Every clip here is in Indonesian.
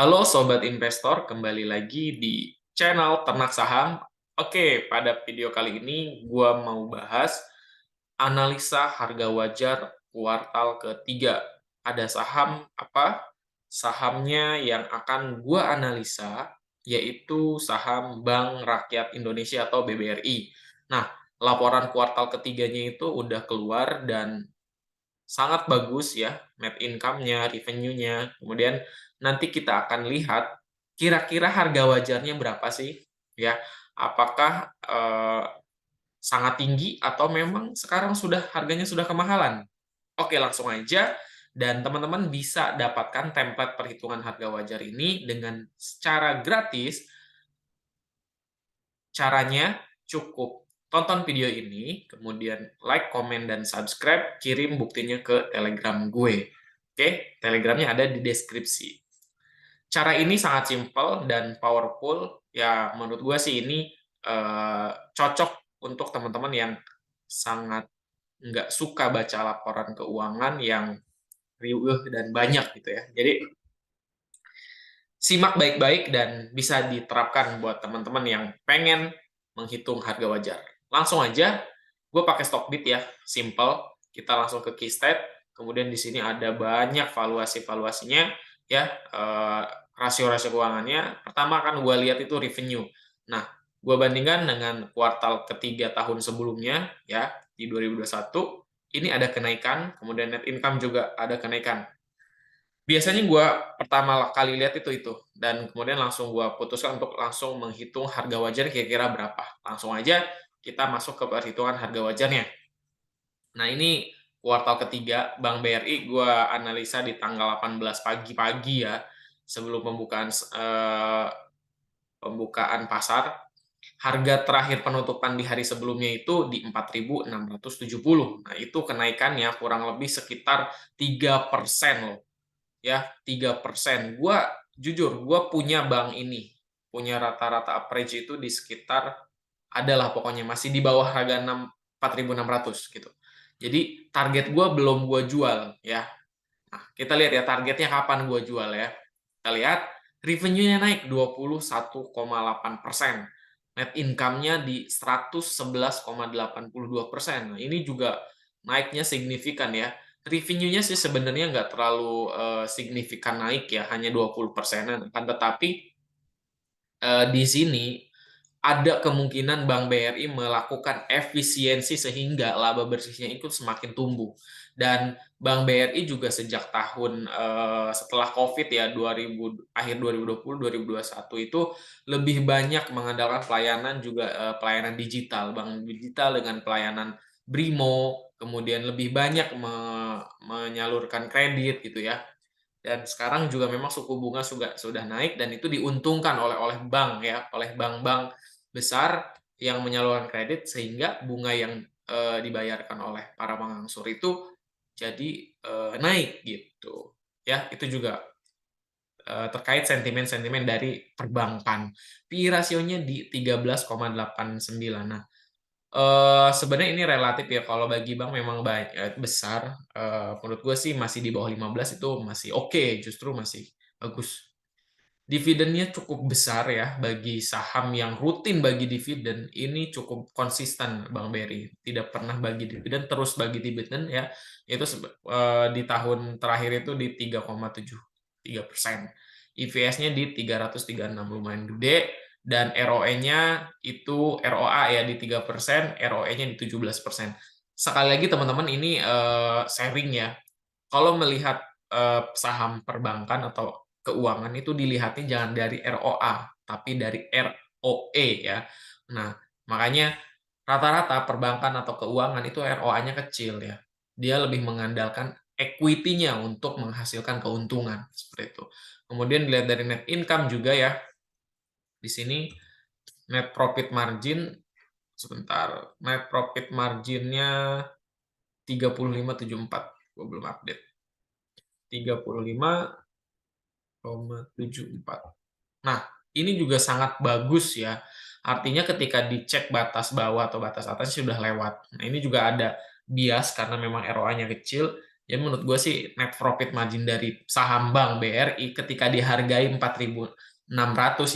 Halo Sobat Investor, kembali lagi di channel Ternak Saham. Oke, pada video kali ini gua mau bahas analisa harga wajar kuartal ketiga. Ada saham apa? Sahamnya yang akan gua analisa yaitu saham Bank Rakyat Indonesia atau BBRI. Nah, laporan kuartal ketiganya itu udah keluar dan sangat bagus ya, net income-nya, revenue-nya. Kemudian nanti kita akan lihat kira-kira harga wajarnya berapa sih, ya. Apakah sangat tinggi atau memang sekarang sudah harganya sudah kemahalan? Oke, langsung aja dan teman-teman bisa dapatkan template perhitungan harga wajar ini dengan secara gratis. Caranya cukup tonton video ini, kemudian like, komen, dan subscribe, kirim buktinya ke Telegram gue. Oke, Telegramnya ada di deskripsi. Cara ini sangat simpel dan powerful. Ya, menurut gue sih ini cocok untuk teman-teman yang sangat nggak suka baca laporan keuangan yang riuh dan banyak gitu ya. Jadi, simak baik-baik dan bisa diterapkan buat teman-teman yang pengen menghitung harga wajar. Langsung aja, gue pakai Stockbit ya, simple. Kita langsung ke key state, kemudian di sini ada banyak valuasi-valuasinya, ya, rasio-rasio keuangannya. Pertama kan gue lihat itu revenue. Nah, gue bandingkan dengan kuartal ketiga tahun sebelumnya, ya, di 2021, ini ada kenaikan, kemudian net income juga ada kenaikan. Biasanya gue pertama kali lihat itu dan kemudian langsung gue putuskan untuk langsung menghitung harga wajar kira-kira berapa. Langsung aja kita masuk ke perhitungan harga wajarnya. Nah, ini kuartal ketiga Bank BRI gue analisa di tanggal 18 pagi-pagi ya, sebelum pembukaan pasar. Harga terakhir penutupan di hari sebelumnya itu di 4.670. Nah, itu kenaikannya kurang lebih sekitar 3% loh. Ya, 3%. Gue punya bank ini, punya rata-rata average itu di sekitar, adalah pokoknya masih di bawah harga 4.600 gitu. Jadi target gue belum gue jual ya. Nah, kita lihat ya targetnya kapan gue jual ya. Kita lihat revenue-nya naik 21,8%. Net income-nya di 111,82%. Nah, ini juga naiknya signifikan ya. Revenue-nya sih sebenarnya nggak terlalu signifikan naik ya, hanya 20%-an. Akan tetapi di sini ada kemungkinan Bank BRI melakukan efisiensi sehingga laba bersihnya ikut semakin tumbuh. Dan Bank BRI juga sejak tahun setelah COVID ya, akhir 2020, 2021 itu lebih banyak mengandalkan pelayanan juga pelayanan digital, bank digital dengan pelayanan Brimo, kemudian lebih banyak menyalurkan kredit gitu ya. Dan sekarang juga memang suku bunga sudah naik dan itu diuntungkan oleh bank ya, oleh bank-bank besar yang menyalurkan kredit sehingga bunga yang dibayarkan oleh para pengangsur itu jadi naik gitu. Ya, itu juga terkait sentimen-sentimen dari perbankan. PI rasionya di 13,89. Nah, sebenarnya ini relatif ya, kalau bagi bank memang besar, menurut gue sih masih di bawah 15 itu masih oke, justru masih bagus. Dividennya cukup besar ya, bagi saham yang rutin bagi dividen, ini cukup konsisten Bang Berry. Tidak pernah bagi dividen, terus bagi dividen ya, itu di tahun terakhir itu di 3,73%. EPS-nya di 336, lumayan gede, dan ROE-nya itu ROA ya di 3%, ROE-nya di 17%. Sekali lagi teman-teman ini sharing ya. Kalau melihat saham perbankan atau keuangan itu dilihatnya jangan dari ROA, tapi dari ROE ya. Nah, makanya rata-rata perbankan atau keuangan itu ROA-nya kecil ya. Dia lebih mengandalkan equity-nya untuk menghasilkan keuntungan seperti itu. Kemudian dilihat dari net income juga ya. Di sini net profit margin, sebentar, net profit marginnya 35,74. Gue belum update. 35,74. Nah, ini juga sangat bagus ya. Artinya ketika dicek batas bawah atau batas atas sudah lewat. Nah, ini juga ada bias karena memang ROA-nya kecil. Ya menurut gue sih net profit margin dari saham Bank BRI ketika dihargai 4.600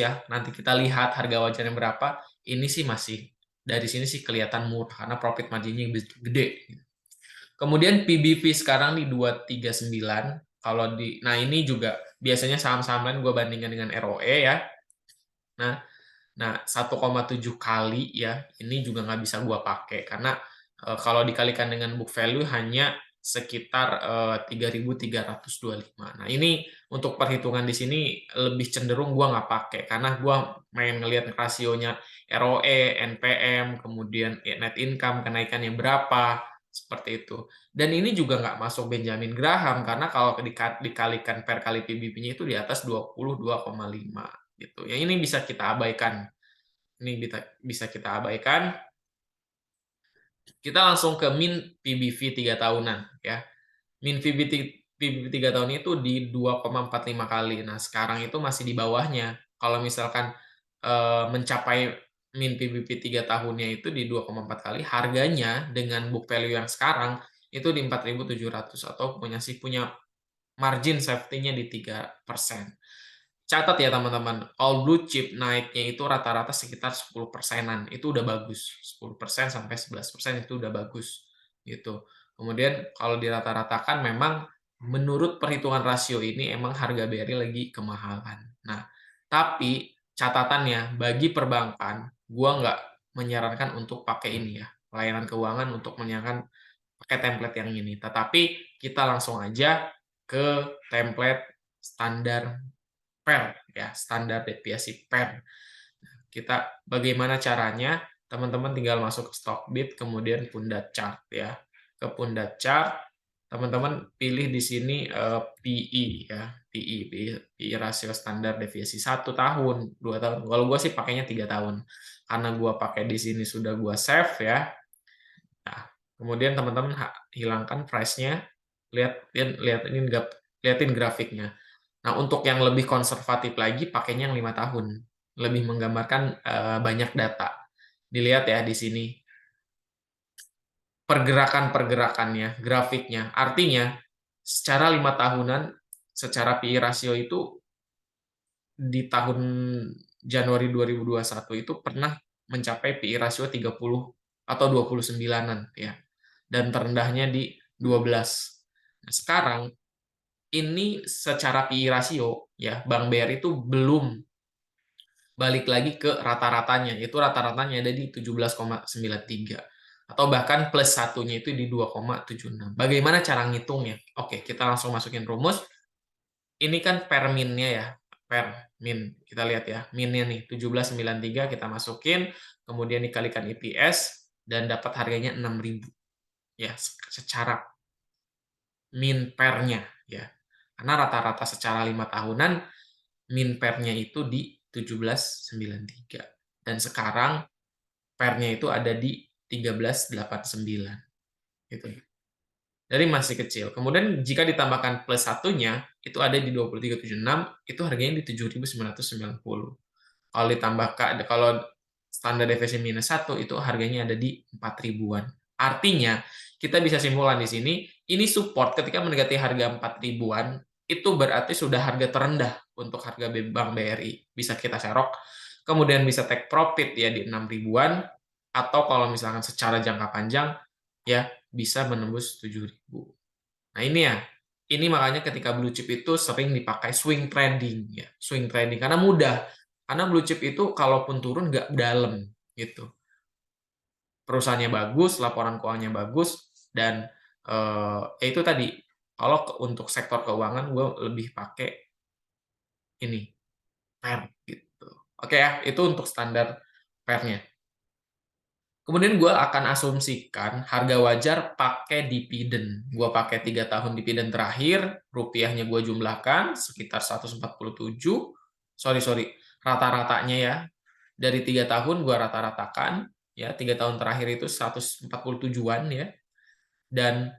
ya, nanti kita lihat harga wajarnya berapa, ini sih masih dari sini sih kelihatan murah karena profit marginnya gede. Kemudian PBV sekarang di 239. Kalau nah ini juga biasanya saham-saham lain gue bandingkan dengan ROE ya. Nah, 1,7 kali ya, ini juga nggak bisa gua pakai karena kalau dikalikan dengan book value hanya sekitar 3.325. Nah, ini untuk perhitungan di sini lebih cenderung gua nggak pakai karena gua main ngelihat rasionya ROE, NPM, kemudian net income kenaikannya berapa, seperti itu. Dan ini juga nggak masuk Benjamin Graham karena kalau dikalikan per kali PBB-nya itu di atas 22,5 gitu. Yang ini bisa kita abaikan. Ini bisa kita abaikan. Kita langsung ke min PBV 3 tahunan ya. Min PBV 3 tahun itu di 2,45 kali. Nah, sekarang itu masih di bawahnya. Kalau misalkan mencapai min PBV 3 tahunnya itu di 2,4 kali, harganya dengan book value yang sekarang itu di 4.700 atau punya margin safety-nya di 3%. Catat ya teman-teman, all blue chip naiknya itu rata-rata sekitar 10 persenan. Itu udah bagus. 10% sampai 11% itu udah bagus. Gitu. Kemudian kalau dirata-ratakan memang menurut perhitungan rasio ini emang harga BRI lagi kemahalan. Nah, tapi catatannya bagi perbankan, gua nggak menyarankan untuk pakai ini ya. Layanan keuangan untuk menyarankan pakai template yang ini. Tetapi kita langsung aja ke template standar PER ya, standar deviasi PER. Kita bagaimana caranya? Teman-teman tinggal masuk ke Stockbit kemudian Pundit Chart ya. Ke Pundit Chart, teman-teman pilih di sini PE ya, PE rasio standar deviasi 1 tahun, 2 tahun. Kalau gue sih pakainya 3 tahun. Karena gue pakai di sini sudah gue save ya. Nah, kemudian teman-teman hilangkan price-nya, lihatin grafiknya. Nah, untuk yang lebih konservatif lagi, pakainya yang 5 tahun. Lebih menggambarkan banyak data. Dilihat ya di sini. Pergerakan-pergerakannya, grafiknya. Artinya, secara 5 tahunan, secara PI rasio itu di tahun Januari 2021 itu pernah mencapai PI rasio 30 atau 29-an ya. Dan terendahnya di 12. Nah, sekarang ini secara PI rasio ya, Bank BRI itu belum balik lagi ke rata-ratanya. Itu rata-ratanya ada di 17,93 atau bahkan plus satunya itu di 2,76. Bagaimana cara ngitungnya? Oke, kita langsung masukin rumus. Ini kan per minnya ya, per min. Kita lihat ya, minnya nih 17,93 kita masukin, kemudian dikalikan EPS dan dapat harganya 6.000 ya secara min pernya ya. Karena rata-rata secara 5 tahunan min pernya itu di 17,93 dan sekarang pernya itu ada di 13,89 gitu. Jadi masih kecil. Kemudian jika ditambahkan plus satunya itu ada di 23,76, itu harganya di 7.990. Kalau ditambahkan kalau standar deviasi minus 1 itu harganya ada di 4 ribuan. Artinya kita bisa simpulkan di sini ini support ketika mendekati harga 4 ribuan itu berarti sudah harga terendah untuk harga Bank BRI. Bisa kita serok, kemudian bisa take profit ya di 6 ribuan, atau kalau misalkan secara jangka panjang ya bisa menembus 7.000. Nah ini ya, ini makanya ketika blue chip itu sering dipakai swing trading ya, swing trading karena mudah. Karena blue chip itu kalaupun turun nggak dalam gitu. Perusahaannya bagus, laporan keuangannya bagus, dan ya itu tadi. Kalau untuk sektor keuangan gue lebih pakai ini PER gitu. Oke ya, itu untuk standar PER-nya. Kemudian gue akan asumsikan harga wajar pakai dividen. Gue pakai 3 tahun dividen terakhir, rupiahnya gue jumlahkan sekitar 147. Sorry, rata-ratanya ya. Dari 3 tahun gue rata-ratakan, ya 3 tahun terakhir itu 147-an ya. Dan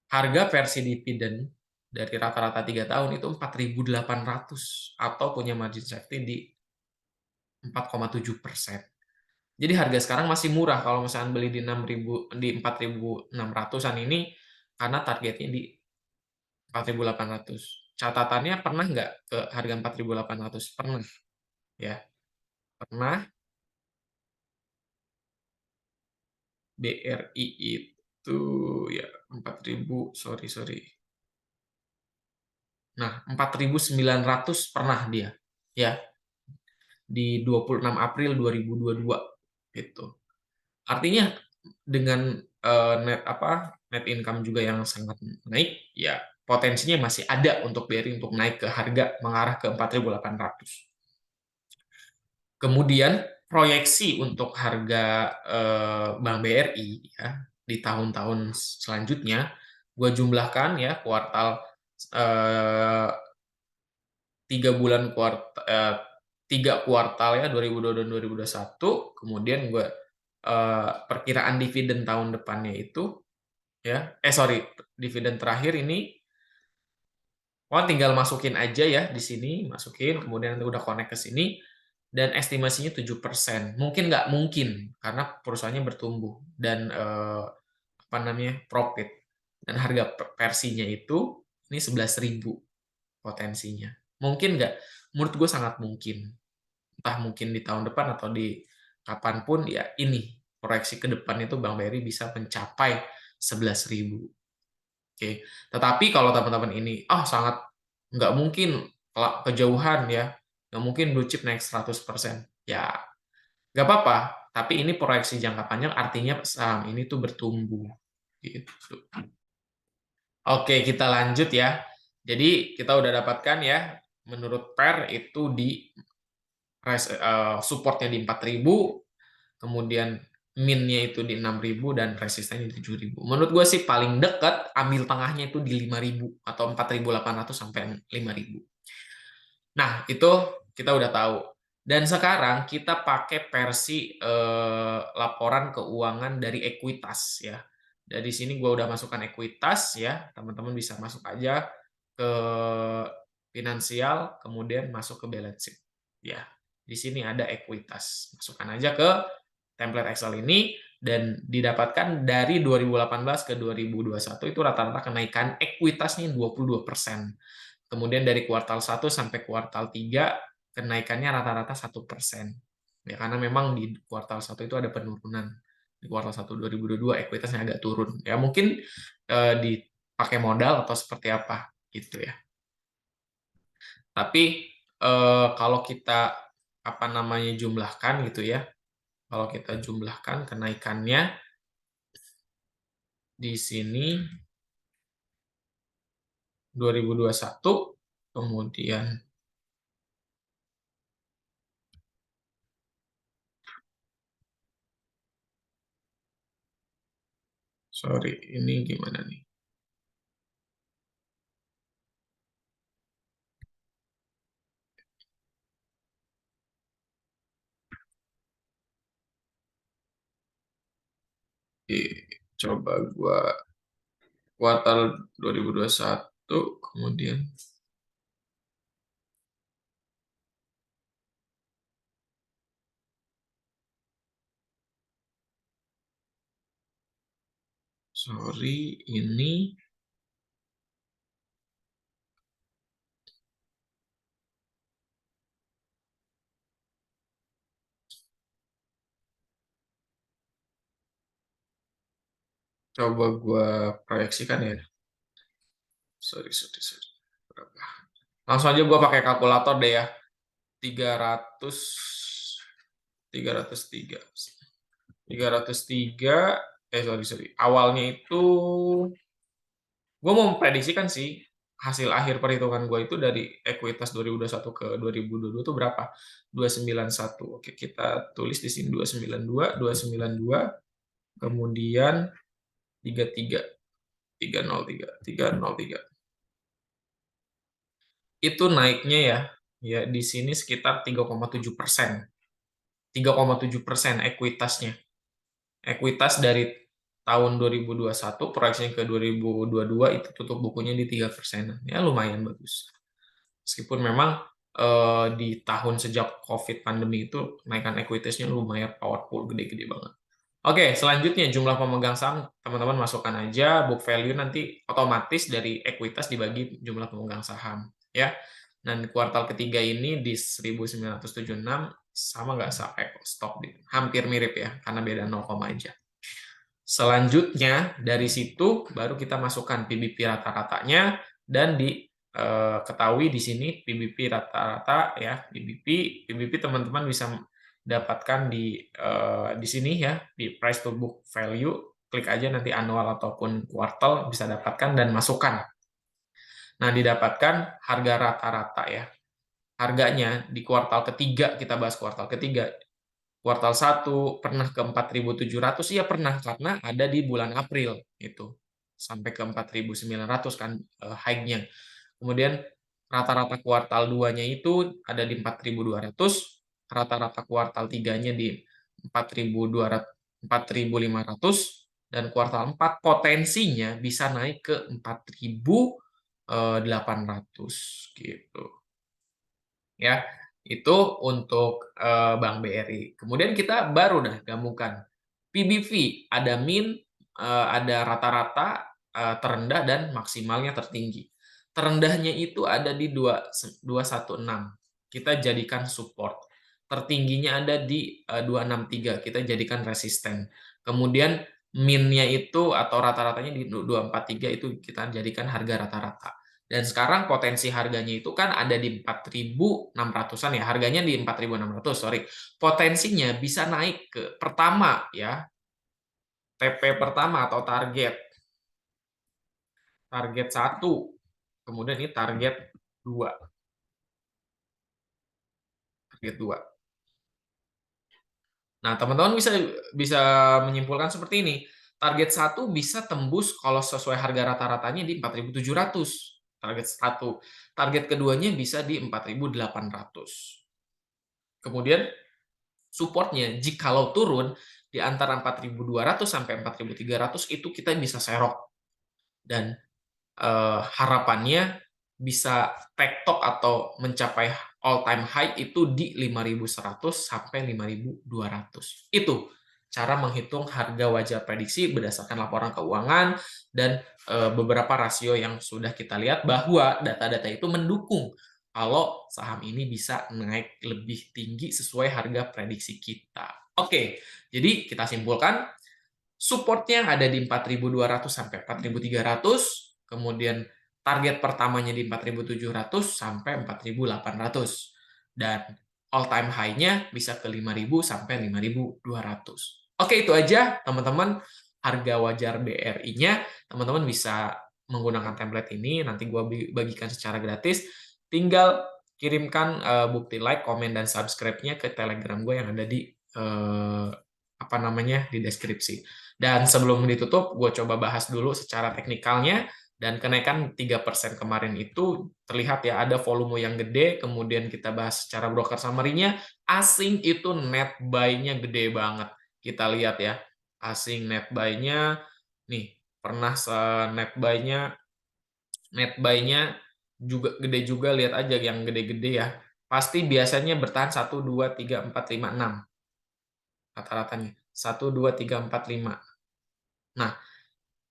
harga versi dividen dari rata-rata 3 tahun itu 4.800 atau punya margin safety di 4,7%. Jadi harga sekarang masih murah kalau misalnya beli di 6.000 di 4.600-an ini karena targetnya di 4.800. Catatannya pernah nggak ke harga 4.800? Pernah, ya. Pernah. BRI itu ya 4.000, sorry. Nah, 4.900 pernah dia, ya, di 26 April 2022 gitu. Artinya dengan net income juga yang sangat naik, ya potensinya masih ada untuk BRI untuk naik ke harga mengarah ke 4.800. Kemudian proyeksi untuk harga Bank BRI ya di tahun-tahun selanjutnya, gue jumlahkan ya kuartal eh, 3 kuartal ya 2022 dan 2021, kemudian gue perkiraan dividen tahun depannya itu ya sorry, dividen terakhir ini tinggal masukin aja ya di sini, masukin, kemudian nanti udah connect ke sini, dan estimasinya 7%. Mungkin nggak mungkin, karena perusahaannya bertumbuh, dan apa namanya, profit. Dan harga versinya itu, ini 11.000 potensinya. Mungkin nggak? Menurut gue sangat mungkin. Entah mungkin di tahun depan atau di kapanpun, ya ini, proyeksi ke depan itu Bank BRI bisa mencapai 11.000. Oke, tetapi kalau teman-teman ini, sangat nggak mungkin, kalau kejauhan ya, nggak mungkin blue chip naik 100%. Ya, nggak apa-apa, tapi ini proyeksi jangka panjang, artinya saham ini tuh bertumbuh. Gitu. Oke, kita lanjut ya. Jadi, kita udah dapatkan ya, menurut PER itu di supportnya di 4.000, kemudian min-nya itu di 6.000 dan resistennya di 7.000. Menurut gue sih paling dekat ambil tengahnya itu di 5.000 atau 4.800 sampai 5.000. Nah, itu kita udah tahu. Dan sekarang kita pakai versi laporan keuangan dari Ekuitas ya. Dari sini gue udah masukkan Ekuitas ya. Teman-teman bisa masuk aja ke finansial, kemudian masuk ke balance sheet. Ya, di sini ada Ekuitas. Masukkan aja ke template Excel ini, dan didapatkan dari 2018 ke 2021 itu rata-rata kenaikan ekuitasnya 22%. Kemudian dari kuartal 1 sampai kuartal 3 kenaikannya rata-rata 1%. Ya, karena memang di kuartal 1 itu ada penurunan. Di kuartal 1 2022 ekuitasnya agak turun. Ya mungkin dipakai modal atau seperti apa gitu ya. Tapi kalau kita jumlahkan gitu ya. Kalau kita jumlahkan kenaikannya di sini 2021, kemudian sorry, ini gimana nih? Coba gua kuartal 2021, kemudian sorry, ini coba gua proyeksikan ya. Sorry. Berapa? Langsung aja gua pakai kalkulator deh ya. 300 303 303 sorry. Awalnya itu gue mau memprediksikan sih hasil akhir perhitungan gue itu dari ekuitas 2021 ke 2022 itu berapa? 291. Oke, kita tulis di sini 292, kemudian 33, 303. Itu naiknya ya di sini sekitar 3,7%. 3,7% ekuitasnya. Ekuitas dari tahun 2021 proyeksinya ke 2022 itu tutup bukunya di 3%. Ya lumayan bagus. Meskipun memang di tahun sejak COVID pandemi itu kenaikan ekuitasnya lumayan powerful, gede-gede banget. Oke, selanjutnya jumlah pemegang saham teman-teman masukkan aja book value nanti otomatis dari ekuitas dibagi jumlah pemegang saham ya. Dan kuartal ketiga ini di 1976 sama nggak sampai stop hampir mirip ya karena beda 0, aja. Selanjutnya dari situ baru kita masukkan PBP rata-ratanya dan diketahui di sini PBP rata-rata ya PBP teman-teman bisa dapatkan di sini ya di price to book value, klik aja nanti annual ataupun kuartal bisa dapatkan dan masukkan. Nah, didapatkan harga rata-rata ya. Harganya di kuartal ketiga, kita bahas kuartal ketiga. Kuartal 1 pernah ke 4.700, iya pernah karena ada di bulan April itu. Sampai ke 4.900 kan high-nya. Kemudian rata-rata kuartal 2-nya itu ada di 4.200, rata-rata kuartal 3-nya di 4.200, 4.500, dan kuartal 4 potensinya bisa naik ke 4.800 gitu. Ya, itu untuk Bank BRI. Kemudian kita baru gabungkan PBV, ada min, ada rata-rata, terendah dan maksimalnya tertinggi. Terendahnya itu ada di 216. Kita jadikan support. Tertingginya ada di 263. Kita jadikan resisten. Kemudian minnya itu atau rata-ratanya di 243 itu kita jadikan harga rata-rata. Dan sekarang potensi harganya itu kan ada di 4.600-an ya. Harganya di 4.600, sorry. Potensinya bisa naik ke pertama ya. TP pertama atau target. Target 1. Kemudian ini target 2. Target 2. Nah, teman-teman bisa bisa menyimpulkan seperti ini. Target 1 bisa tembus kalau sesuai harga rata-ratanya di 4.700. Target 1. Target keduanya bisa di 4.800. Kemudian supportnya jikalau turun di antara 4.200 sampai 4.300 itu kita bisa serok. Dan harapannya bisa tektok atau mencapai all time high itu di 5.100 sampai 5.200. Itu cara menghitung harga wajar prediksi berdasarkan laporan keuangan dan beberapa rasio yang sudah kita lihat bahwa data-data itu mendukung kalau saham ini bisa naik lebih tinggi sesuai harga prediksi kita. Oke, jadi kita simpulkan supportnya ada di 4.200 sampai 4.300, kemudian target pertamanya di 4.700 sampai 4.800, dan all time high-nya bisa ke 5.000 sampai 5.200. Oke, itu aja teman-teman harga wajar BRI-nya. Teman-teman bisa menggunakan template ini, nanti gue bagikan secara gratis. Tinggal kirimkan bukti like, komen, dan subscribe-nya ke Telegram gue yang ada di apa namanya di deskripsi. Dan sebelum ditutup, gue coba bahas dulu secara teknikalnya. Dan kenaikan 3% kemarin itu terlihat ya ada volume yang gede, kemudian kita bahas secara broker summary-nya, asing itu net buy-nya gede banget. Kita lihat ya, asing net buy-nya, nih, pernah net buy-nya juga gede juga, lihat aja yang gede-gede ya. Pasti biasanya bertahan 1, 2, 3, 4, 5, 6 rata-ratanya. 1, 2, 3, 4, 5. Nah,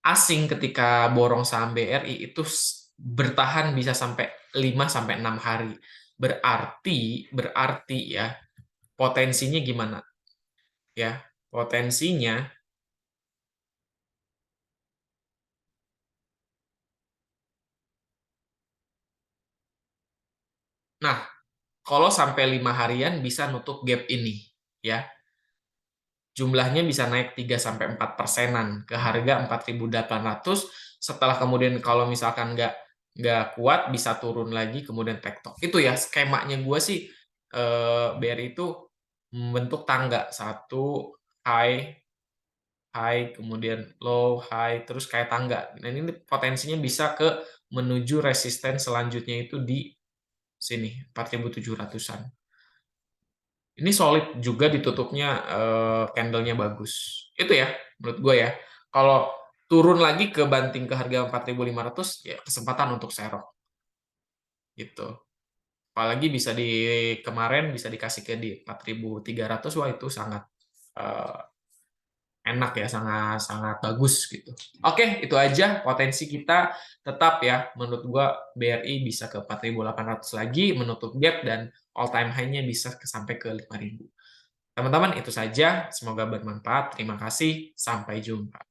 asing ketika borong saham BRI itu bertahan bisa sampai 5 sampai 6 hari. Berarti ya potensinya gimana? Ya, potensinya. Nah, kalau sampai 5 harian bisa nutup gap ini ya. Jumlahnya bisa naik 3 sampai 4 persenan ke harga 4.800. Setelah kemudian kalau misalkan nggak kuat bisa turun lagi kemudian tektok. Itu ya skemanya gue sih, BRI itu membentuk tangga, satu high, high, kemudian low, high, terus kayak tangga. Dan ini potensinya bisa ke menuju resisten selanjutnya itu di sini 4.700-an. Ini solid juga ditutupnya, candle-nya bagus. Itu ya, menurut gue ya. Kalau turun lagi ke banting ke harga 4.500, ya kesempatan untuk serok. Gitu. Apalagi bisa kemarin bisa dikasih ke di 4.300, wah itu sangat enak ya, sangat sangat bagus gitu. Oke, itu aja potensi kita tetap ya. Menurut gua BRI bisa ke 4.800 lagi menutup gap dan all time high-nya bisa sampai ke 5.000. Teman-teman, itu saja. Semoga bermanfaat. Terima kasih. Sampai jumpa.